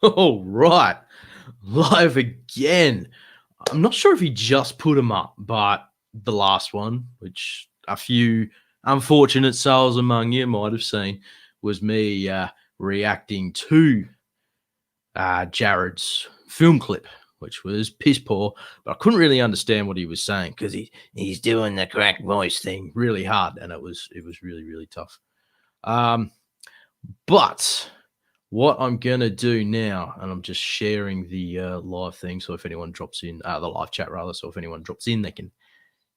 All right, live again. I'm not sure if he just put them up, but the last one, which a few unfortunate souls among you might have seen, was me reacting to Jared's film clip, which was piss poor, but I couldn't really understand what he was saying because he's doing the crack voice thing really hard, and it was really really tough. But what I'm gonna do now, and I'm just sharing the live thing, so if anyone drops in, the live chat rather, so if anyone drops in, they can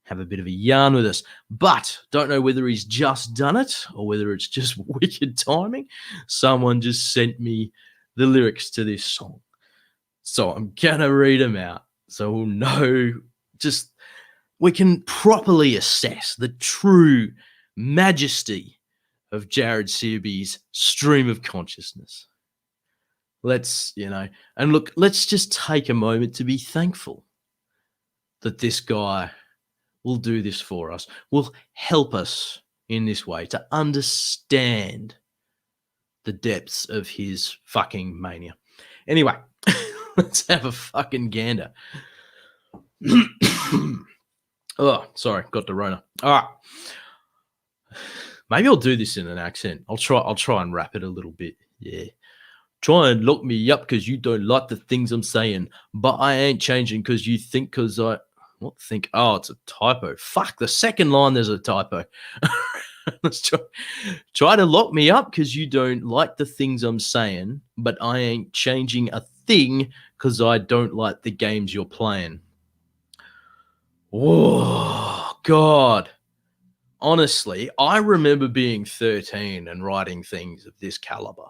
have a bit of a yarn with us. But don't know whether he's just done it or whether it's just wicked timing. Someone just sent me the lyrics to this song, so I'm gonna read them out, so we'll know. Just we can properly assess the true majesty of Jared Searby's stream of consciousness. Let's, and look, let's just take a moment to be thankful that this guy will do this for us, will help us in this way to understand the depths of his fucking mania. Anyway, let's have a fucking gander. Oh, sorry, got the Rona. All right. Maybe I'll do this in an accent. I'll try and rap it a little bit. Yeah. Try and lock me up because you don't like the things I'm saying, but I ain't changing because you think because I what think? Oh, it's a typo. Fuck, the second line there's a typo. Let's try to lock me up because you don't like the things I'm saying, but I ain't changing a thing because I don't like the games you're playing. Oh God. Honestly, I remember being 13 and writing things of this caliber.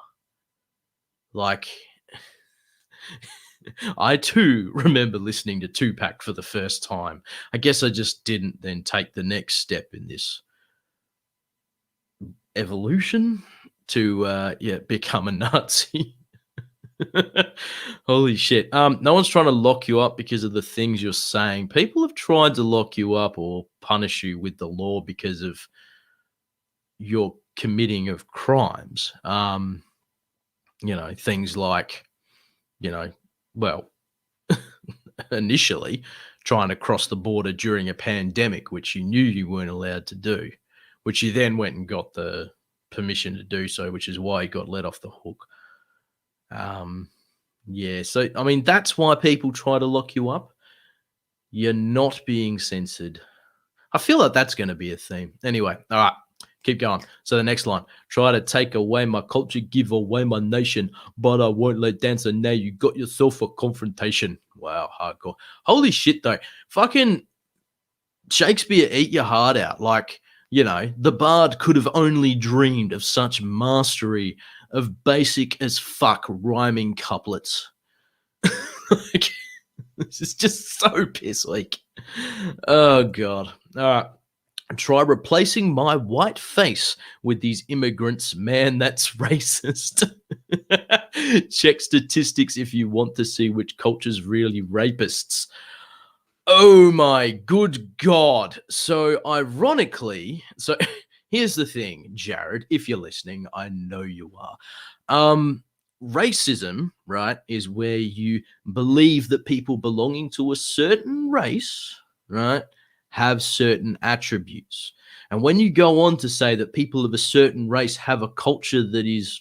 Like, I too remember listening to Tupac for the first time. I guess I just didn't then take the next step in this evolution to become a Nazi. Holy shit. No one's trying to lock you up because of the things you're saying. People have tried to lock you up or punish you with the law because of your committing of crimes. Things like, well, initially trying to cross the border during a pandemic, which you knew you weren't allowed to do, which you then went and got the permission to do so, which is why you got let off the hook. So, I mean, that's why people try to lock you up. You're not being censored. I feel like that's going to be a theme. Anyway, all right. Keep going. So the next line, try to take away my culture, give away my nation, but I won't let dance. And now you got yourself a confrontation. Wow, hardcore. Holy shit, though. Fucking Shakespeare, eat your heart out. Like, the bard could have only dreamed of such mastery of basic as fuck rhyming couplets. Like, this is just so piss weak. Oh, God. All right. Try replacing my white face with these immigrants. Man, that's racist. Check statistics if you want to see which culture's really rapists. Oh my good God. So ironically, here's the thing, Jared, if you're listening, I know you are. Racism, right, is where you believe that people belonging to a certain race, right, have certain attributes. And when you go on to say that people of a certain race have a culture that is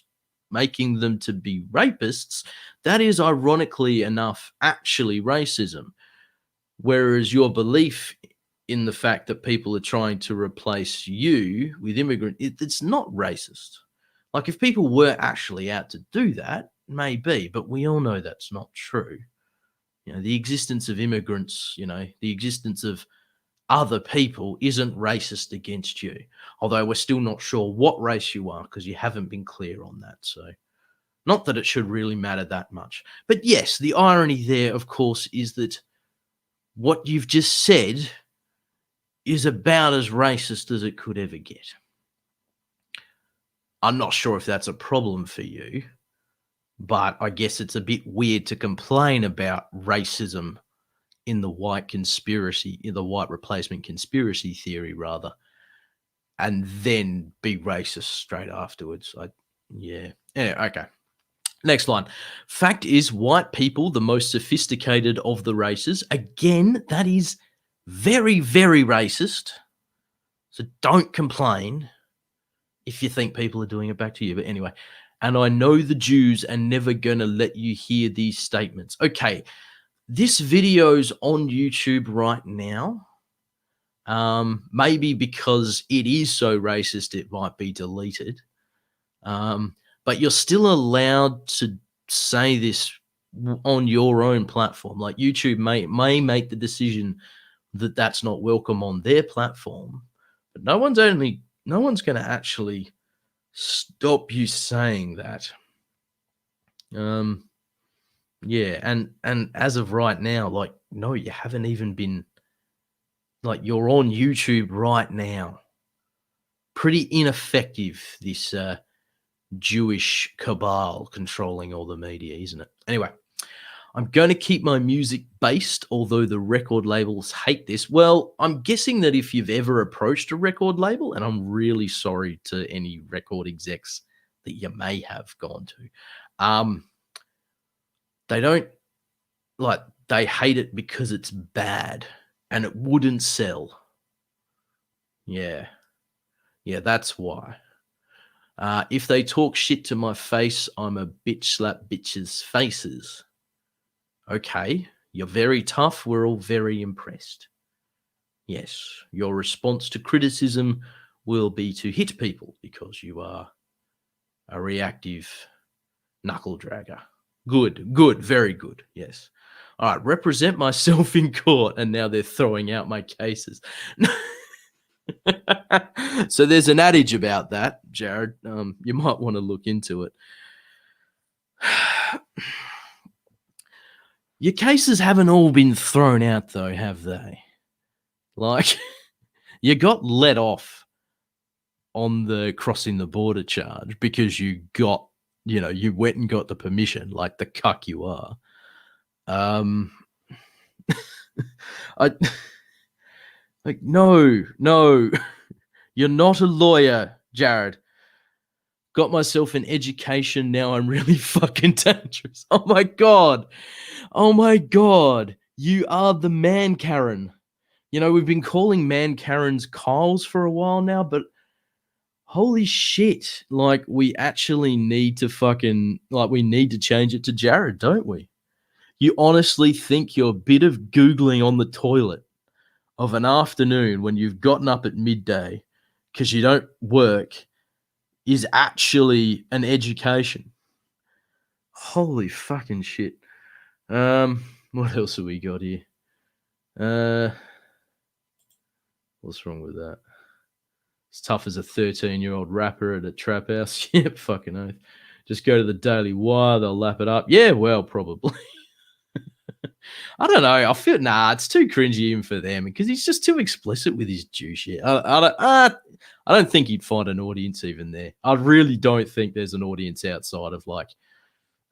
making them to be rapists, that is ironically enough actually racism. Whereas your belief in the fact that people are trying to replace you with immigrant, it's not racist. Like if people were actually out to do that, maybe, but we all know that's not true. The existence of immigrants, the existence of other people isn't racist against you. Although we're still not sure what race you are because you haven't been clear on that. So not that it should really matter that much. But yes, the irony there, of course, is that what you've just said is about as racist as it could ever get. I'm not sure if that's a problem for you, but I guess it's a bit weird to complain about racism in the white replacement conspiracy theory, rather, and then be racist straight afterwards. Yeah, okay. Next line. Fact is, white people, the most sophisticated of the races. Again, that is very, very racist. So don't complain if you think people are doing it back to you. But anyway, and I know the Jews are never going to let you hear these statements. Okay, this video's on YouTube right now. Maybe because it is so racist, it might be deleted. But you're still allowed to say this on your own platform. Like YouTube may make the decision that that's not welcome on their platform, but no one's going to actually stop you saying that. Yeah, and as of right now, like, no, you haven't even been, like, you're on YouTube right now. Pretty ineffective, this Jewish cabal controlling all the media, isn't it? Anyway, I'm going to keep my music based, although the record labels hate this. Well, I'm guessing that if you've ever approached a record label, and I'm really sorry to any record execs that you may have gone to, they don't, like, they hate it because it's bad and it wouldn't sell. Yeah, that's why. If they talk shit to my face, I'm a bitch slap bitches' faces. Okay, you're very tough. We're all very impressed. Yes, your response to criticism will be to hit people because you are a reactive knuckle dragger. Good, very good. Yes. All right, represent myself in court, and now they're throwing out my cases. So there's an adage about that, Jared. You might want to look into it. Your cases haven't all been thrown out, though, have they? Like, you got let off on the crossing the border charge because you got, you went and got the permission, like the cuck you are. Like, no, you're not a lawyer, Jared. Got myself an education. Now I'm really fucking dangerous. Oh my God. You are the man Karen. We've been calling man Karens Kyles for a while now, but holy shit. Like, we actually need to we need to change it to Jared, don't we? You honestly think your bit of Googling on the toilet of an afternoon when you've gotten up at midday because you don't work is actually an education? Holy fucking shit. What else have we got here? What's wrong with that? It's tough as a 13-year-old rapper at a trap house. Yep, fucking oath. Just go to the Daily Wire, they'll lap it up. Yeah, well, probably. I don't know. I feel it's too cringy even for them because he's just too explicit with his Jew shit. I don't think he'd find an audience even there. I really don't think there's an audience outside of like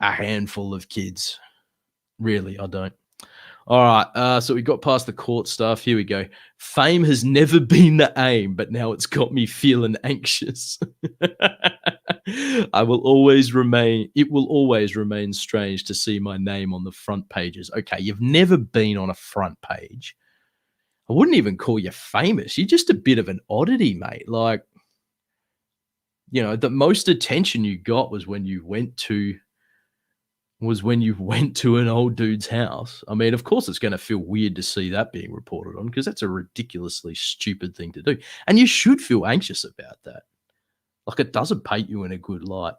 a handful of kids. Really, I don't. All right. So we got past the court stuff. Here we go. Fame has never been the aim, but now it's got me feeling anxious. It will always remain strange to see my name on the front pages. Okay, you've never been on a front page. I wouldn't even call you famous. You're just a bit of an oddity, mate. Like, the most attention you got was when you went to an old dude's house. I mean, of course, it's going to feel weird to see that being reported on because that's a ridiculously stupid thing to do. And you should feel anxious about that. Like, it doesn't paint you in a good light.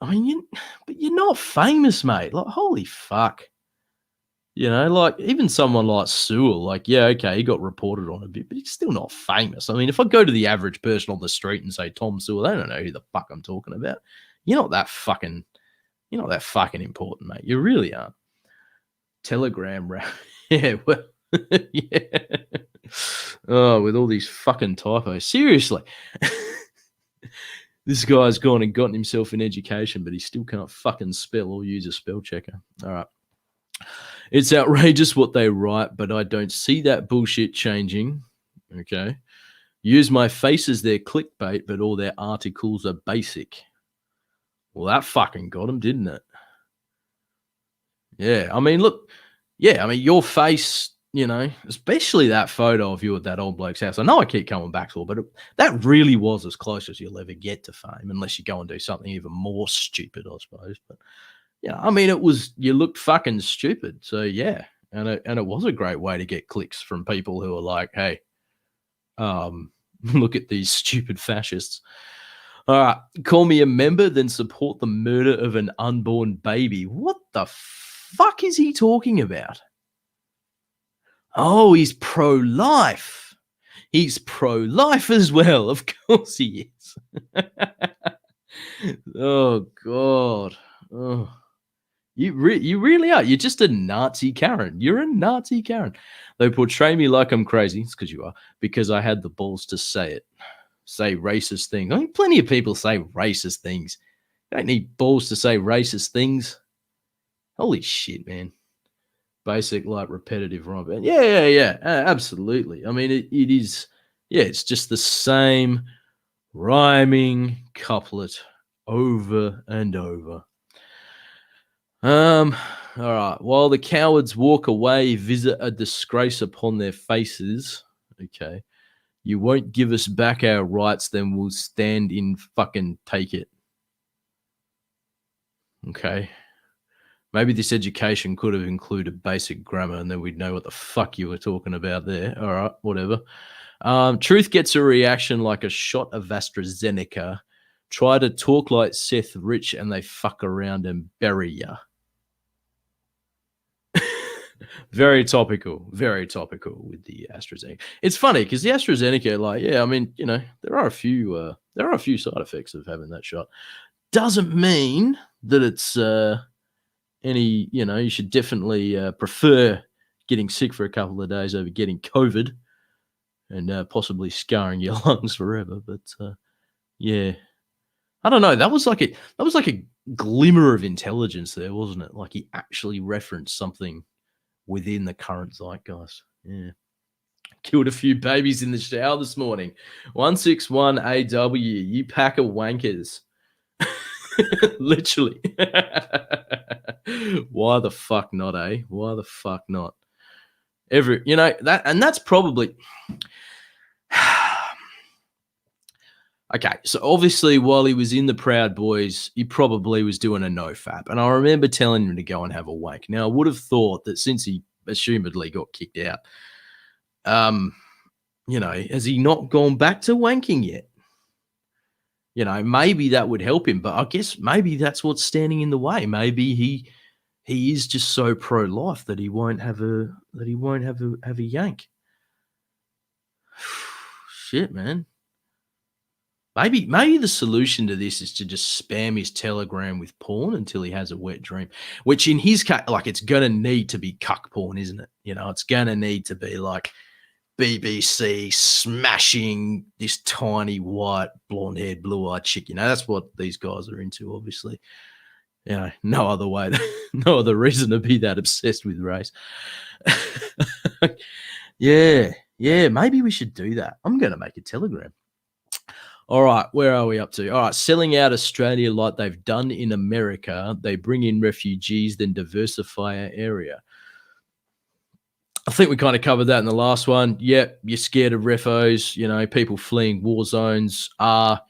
I mean, but you're not famous, mate. Like, holy fuck. Like, even someone like Sewell, like, yeah, okay, he got reported on a bit, but he's still not famous. I mean, if I go to the average person on the street and say Tom Sewell, they don't know who the fuck I'm talking about. You're not that fucking important, mate. You really aren't. Telegram rap. Yeah, well, yeah. Oh, with all these fucking typos. Seriously. This guy's gone and gotten himself an education, but he still can't fucking spell or use a spell checker. All right. It's outrageous what they write, but I don't see that bullshit changing. Okay. Use my face as their clickbait, but all their articles are basic. Well, that fucking got him, didn't it? Yeah. I mean, look, yeah, I mean, your face, especially that photo of you at that old bloke's house. I know I keep coming back to it, but that really was as close as you'll ever get to fame, unless you go and do something even more stupid, I suppose. But yeah, I mean, you looked fucking stupid. So yeah, and it was a great way to get clicks from people who are like, hey, look at these stupid fascists. All right, call me a member, then support the murder of an unborn baby. What the fuck is he talking about? Oh, he's pro-life. He's pro-life as well. Of course he is. Oh, God. Oh. You really are. You're just a Nazi Karen. You're a Nazi Karen. They portray me like I'm crazy. It's because you are. Because I had the balls to say it. Say racist things. I mean, plenty of people say racist things. You don't need balls to say racist things. Holy shit, man. Basic, like, repetitive rhyme. Yeah. Absolutely. I mean, it is. Yeah, it's just the same rhyming couplet over and over. All right. While the cowards walk away, visit a disgrace upon their faces. Okay. You won't give us back our rights, then we'll stand in fucking take it. Okay. Maybe this education could have included basic grammar, and then we'd know what the fuck you were talking about there. All right, whatever. Truth gets a reaction like a shot of AstraZeneca. Try to talk like Seth Rich, and they fuck around and bury ya. Very topical with the AstraZeneca. It's funny because the AstraZeneca, like, yeah, I mean, there are a few side effects of having that shot. Doesn't mean that it's any, you should definitely prefer getting sick for a couple of days over getting COVID and possibly scarring your lungs forever. But yeah, I don't know. That was like a glimmer of intelligence there, wasn't it? Like he actually referenced something within the current zeitgeist. Yeah. Killed a few babies in the shower this morning. 161 AW, you pack of wankers. Literally. Why the fuck not, eh? Why the fuck not? That's probably okay, so obviously while he was in the Proud Boys, he probably was doing a nofap. And I remember telling him to go and have a wank. Now, I would have thought that since he assumedly got kicked out, has he not gone back to wanking yet? Maybe that would help him. But I guess maybe that's what's standing in the way. Maybe he is just so pro-life that he won't have a yank. Shit, man. Maybe the solution to this is to just spam his Telegram with porn until he has a wet dream, which in his case, like, it's going to need to be cuck porn, isn't it? It's going to need to be like BBC smashing this tiny white blonde-haired blue-eyed chick. That's what these guys are into, obviously. No other way, no other reason to be that obsessed with race. Yeah, maybe we should do that. I'm going to make a Telegram. All right, where are we up to? All right, selling out Australia like they've done in America. They bring in refugees, then diversify our area. I think we kind of covered that in the last one. Yep, you're scared of refos. People fleeing war zones are,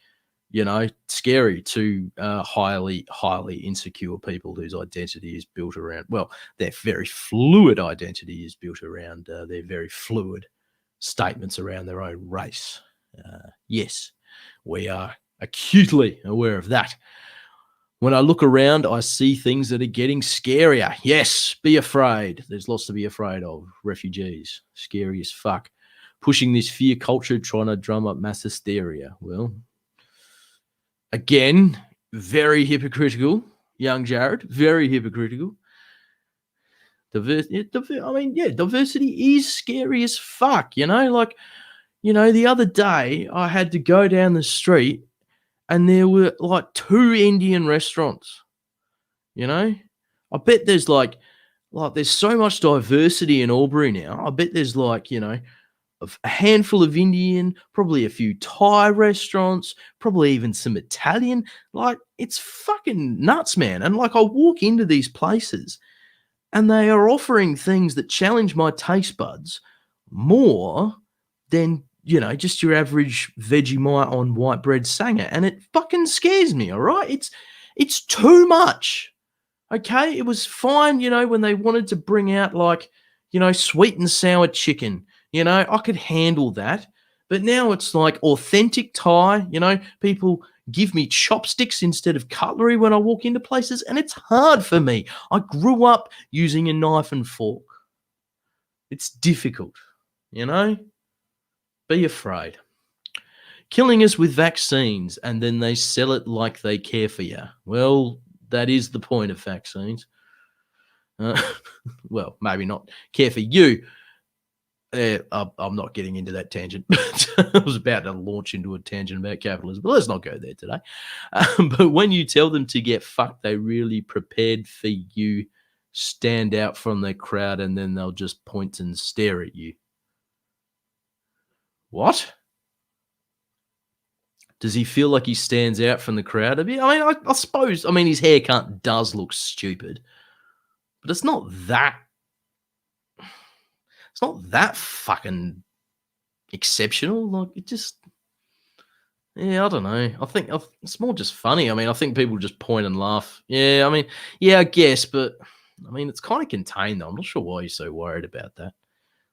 scary to highly, highly insecure people whose identity is built around, well, their very fluid identity is built around their very fluid statements around their own race. Yes. We are acutely aware of that. When I look around, I see things that are getting scarier. Yes, be afraid. There's lots to be afraid of. Refugees, scary as fuck. Pushing this fear culture, trying to drum up mass hysteria. Well, again, very hypocritical, young Jared. Very hypocritical. Diversity is scary as fuck, the other day I had to go down the street and there were like 2 Indian restaurants. I bet there's like there's so much diversity in Albury now. I bet there's a handful of Indian, probably a few Thai restaurants, probably even some Italian. Like, it's fucking nuts, man. And like, I walk into these places and they are offering things that challenge my taste buds more than, just your average Vegemite on white bread sanger. And it fucking scares me, all right? It's too much. Okay? It was fine, when they wanted to bring out like, sweet and sour chicken. I could handle that. But now it's like authentic Thai, people give me chopsticks instead of cutlery when I walk into places, and it's hard for me. I grew up using a knife and fork. It's difficult, Be afraid. Killing us with vaccines, and then they sell it like they care for you. Well, that is the point of vaccines. Well, maybe not care for you. I'm not getting into that tangent. I was about to launch into a tangent about capitalism, but let's not go there today. But when you tell them to get fucked, they really prepared for you, stand out from the crowd, and then they'll just point and stare at you. What? Does he feel like he stands out from the crowd a bit? I mean, I suppose, his haircut does look stupid, but it's not that fucking exceptional. Like, it just, I don't know. I think it's more just funny. I think people just point and laugh. Yeah, I guess, but it's kind of contained though. I'm not sure why you're so worried about that.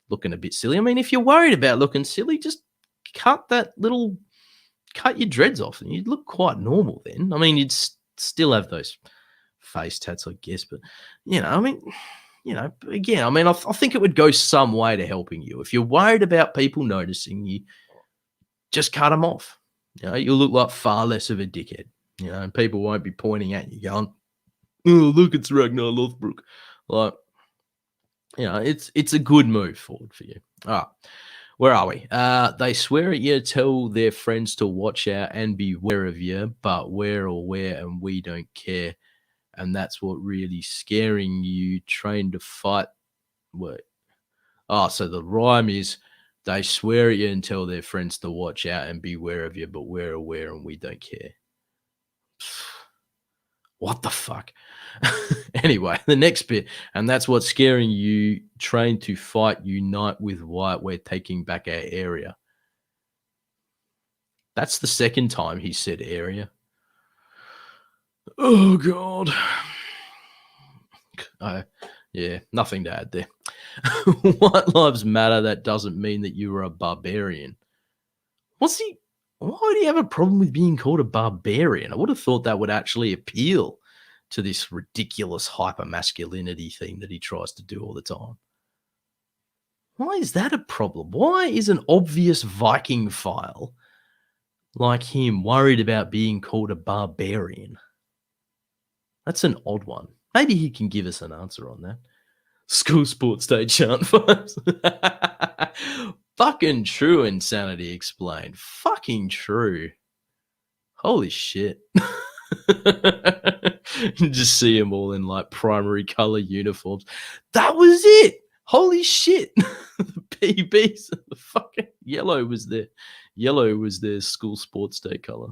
Looking a bit silly. If you're worried about looking silly, just cut your dreads off and you'd look quite normal then. You'd still have those face tats, I guess, but again, I think it would go some way to helping you. If you're worried about people noticing you, just cut them off. You'll look like far less of a dickhead. And people won't be pointing at you going, "Oh, look, it's Ragnar Lothbrok." Like, it's a good move forward for you. All right. Where are we? They swear at you, tell their friends to watch out and beware of you, but where, and we don't care. And that's what really scaring you, trained to fight. Wait. Oh, so the rhyme is, they swear at you and tell their friends to watch out and beware of you, but we're aware and we don't care. What the fuck? Anyway, the next bit, and that's what's scaring you, trained to fight, unite with white, we're taking back our area. That's the second time he said area. Oh, God. Yeah, nothing to add there. White lives matter. That doesn't mean that you are a barbarian. Why would he have a problem with being called a barbarian? I would have thought that would actually appeal to this ridiculous hyper-masculinity thing that he tries to do all the time. Why is that a problem? Why is an obvious Viking file like him worried about being called a barbarian? That's an odd one. Maybe he can give us an answer on that. School sports day chant vibes. Fucking true, Insanity explained. Fucking true. Holy shit. Just see them all in like primary color uniforms. That was it. Holy shit. The PBs, the fucking yellow was there. Yellow was their school sports day color.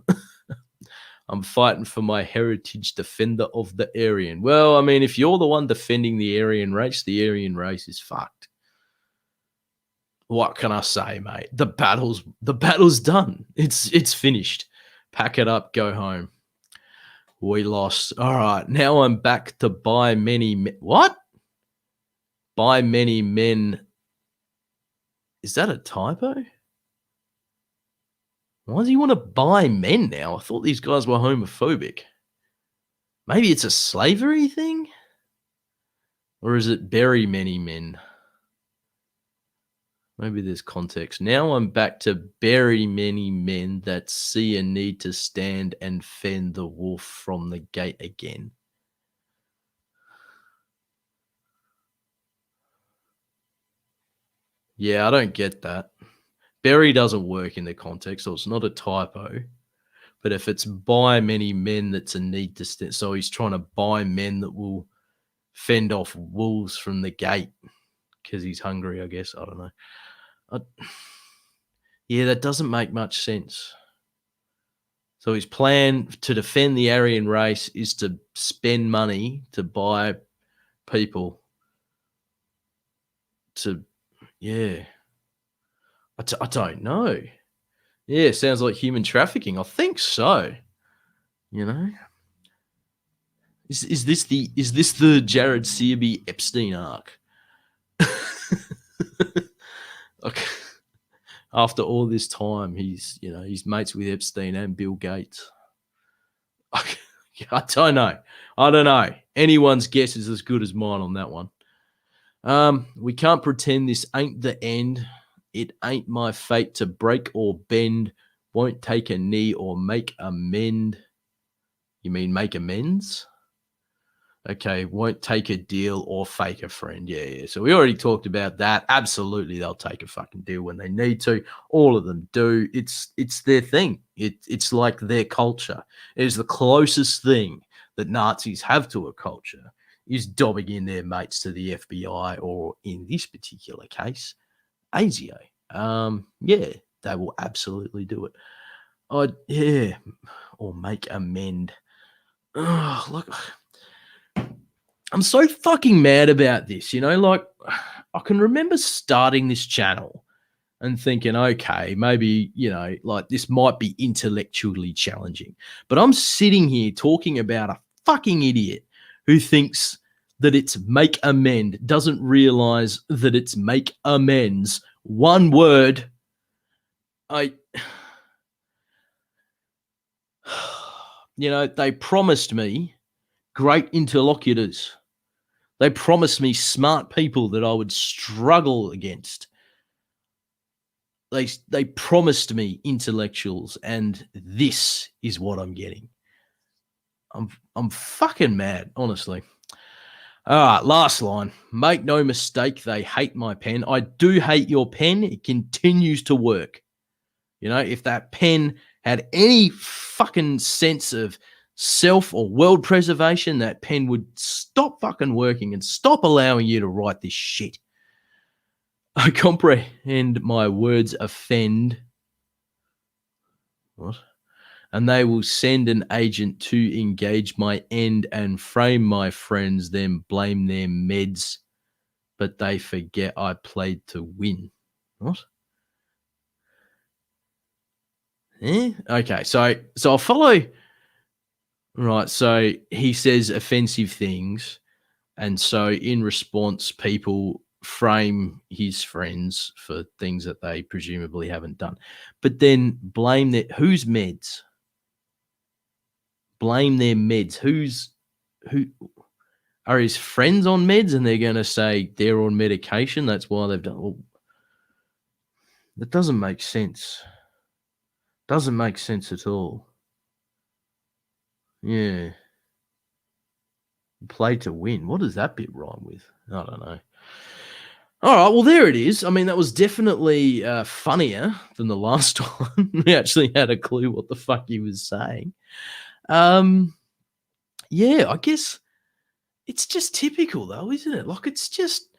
I'm fighting for my heritage, defender of the Aryan. Well, if you're the one defending the Aryan race is fucked. What can I say, mate? The battle's done. It's finished. Pack it up, go home. We lost. All right, now I'm back to buy many men. What? Buy many men. Is that a typo? Why does he want to buy men now? I thought these guys were homophobic. Maybe it's a slavery thing? Or is it bury many men? Maybe there's context. Now I'm back to bury many men that see a need to stand and fend the wolf from the gate again. Yeah, I don't get that. Bury doesn't work in the context, so it's not a typo. But if it's buy many men, that's a need to stand. So he's trying to buy men that will fend off wolves from the gate because he's hungry, I guess. I don't know. I, yeah, that doesn't make much sense. So his plan to defend the Aryan race is to spend money to buy people to, yeah. I don't know. Yeah, sounds like human trafficking. I think so. You know, is this the Jared Searby Epstein arc? Okay. After all this time, he's mates with Epstein and Bill Gates. I don't know. I don't know. Anyone's guess is as good as mine on that one. We can't pretend this ain't the end. It ain't my fate to break or bend. Won't take a knee or make amend. You mean make amends? Okay, won't take a deal or fake a friend. Yeah. So we already talked about that. Absolutely, they'll take a fucking deal when they need to. All of them do. It's their thing. It's like their culture. It is the closest thing that Nazis have to a culture is dobbing in their mates to the FBI or, in this particular case, ASIO. Yeah, they will absolutely do it. Yeah, or make amend. Oh, look. I'm so fucking mad about this, like I can remember starting this channel and thinking, okay, maybe, like this might be intellectually challenging. But I'm sitting here talking about a fucking idiot who thinks that it's make amend, doesn't realize that it's make amends. One word. They promised me great interlocutors. They promised me smart people that I would struggle against. They promised me intellectuals, and this is what I'm getting. I'm fucking mad, honestly. All right, last line. Make no mistake, they hate my pen. I do hate your pen. It continues to work. If that pen had any fucking sense of self or world preservation, that pen would stop fucking working and stop allowing you to write this shit. I comprehend my words offend. What? And they will send an agent to engage my end and frame my friends, then blame their meds, but they forget I played to win. What? Okay, so I'll follow. Right, so he says offensive things, and so in response, people frame his friends for things that they presumably haven't done. But then blame whose meds? Blame their meds. Who are his friends on meds, and they're going to say they're on medication? That's why they've done. Well, that doesn't make sense. Doesn't make sense at all. Yeah. Play to win. What does that bit rhyme with? I don't know. All right, well, there it is. I mean, that was definitely funnier than the last one. We actually had a clue what the fuck he was saying. Yeah, I guess it's just typical, though, isn't it? Like, it's just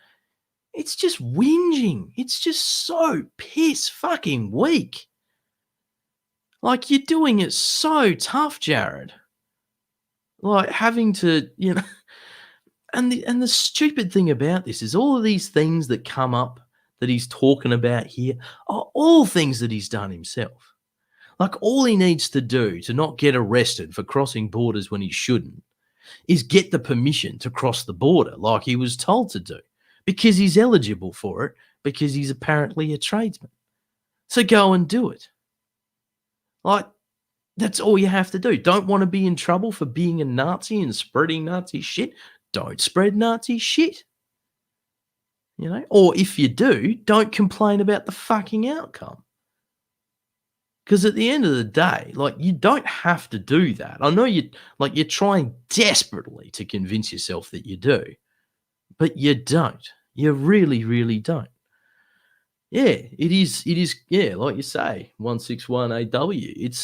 whinging. It's just so piss fucking weak. Like, you're doing it so tough, Jared. Like, having to, and the stupid thing about this is all of these things that come up that he's talking about here are all things that he's done himself. Like, all he needs to do to not get arrested for crossing borders when he shouldn't is get the permission to cross the border like he was told to do, because he's eligible for it, because he's apparently a tradesman. So go and do it. Like, that's all you have to do. Don't want to be in trouble for being a Nazi and spreading Nazi shit? Don't spread Nazi shit. Or if you do, don't complain about the fucking outcome. Because at the end of the day, like, you don't have to do that. I know you're trying desperately to convince yourself that you do, but you don't. You really, really don't. Yeah, it is. Yeah, like you say, 161 AW. It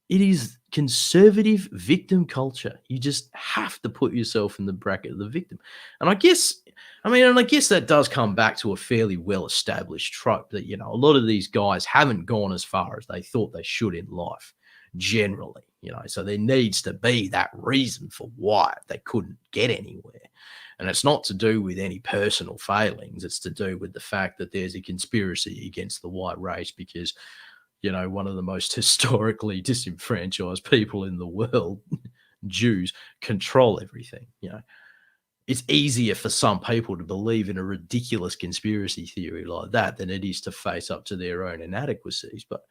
is conservative victim culture. You just have to put yourself in the bracket of the victim. And I guess, I guess that does come back to a fairly well established trope that, a lot of these guys haven't gone as far as they thought they should in life, generally, so there needs to be that reason for why they couldn't get anywhere. And it's not to do with any personal failings. It's to do with the fact that there's a conspiracy against the white race because, one of the most historically disenfranchised people in the world, Jews, control everything. It's easier for some people to believe in a ridiculous conspiracy theory like that than it is to face up to their own inadequacies. But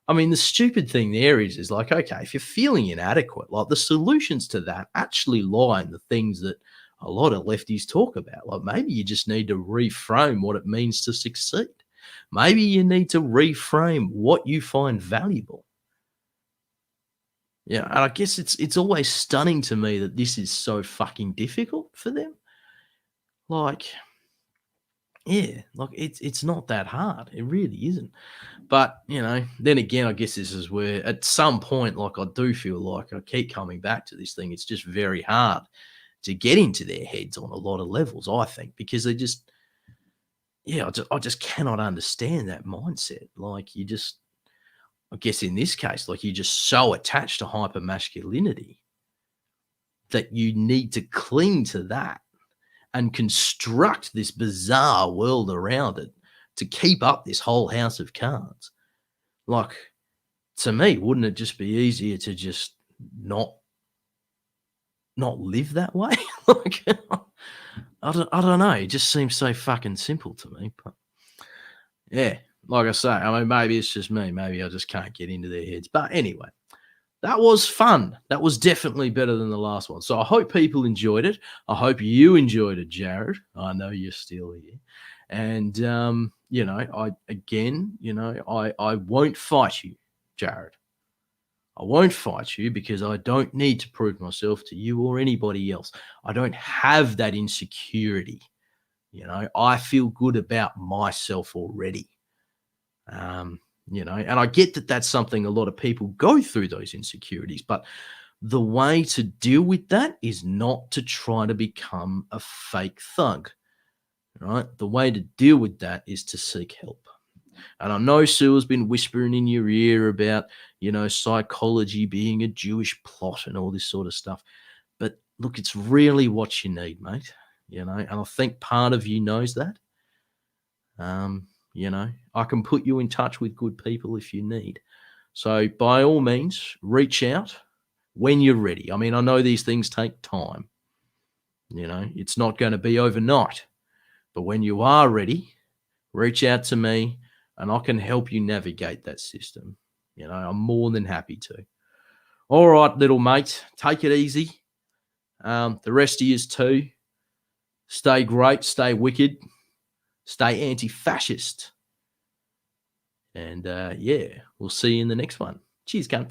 the stupid thing there is like, okay, if you're feeling inadequate, like the solutions to that actually lie in the things that a lot of lefties talk about. Like maybe you just need to reframe what it means to succeed. Maybe you need to reframe what you find valuable. Yeah, and I guess it's always stunning to me that this is so fucking difficult for them. Like, yeah, like it's not that hard. It really isn't. But, then again, I guess this is where at some point, like I do feel like I keep coming back to this thing. It's just very hard to get into their heads on a lot of levels, I think, because they just, I just cannot understand that mindset. Like I guess in this case, like you're just so attached to hypermasculinity that you need to cling to that and construct this bizarre world around it to keep up this whole house of cards. Like, to me, wouldn't it just be easier to just not live that way? Like, I don't know. It just seems so fucking simple to me. But yeah, like I say, maybe it's just me. Maybe I just can't get into their heads. But anyway, that was fun. That was definitely better than the last one. So I hope people enjoyed it. I hope you enjoyed it, Jared. I know you're still here. And, I won't fight you, Jared. I won't fight you because I don't need to prove myself to you or anybody else. I don't have that insecurity. I feel good about myself already. And I get that that's something a lot of people go through, those insecurities, but the way to deal with that is not to try to become a fake thug, right? The way to deal with that is to seek help. And I know Sue has been whispering in your ear about, psychology being a Jewish plot and all this sort of stuff. But look, it's really what you need, mate. And I think part of you knows that. I can put you in touch with good people if you need. So by all means, reach out when you're ready. I know these things take time. It's not going to be overnight. But when you are ready, reach out to me and I can help you navigate that system. I'm more than happy to. All right, little mate, take it easy. The rest of you too. Stay great, stay wicked, stay anti-fascist. And we'll see you in the next one. Cheers, cunts.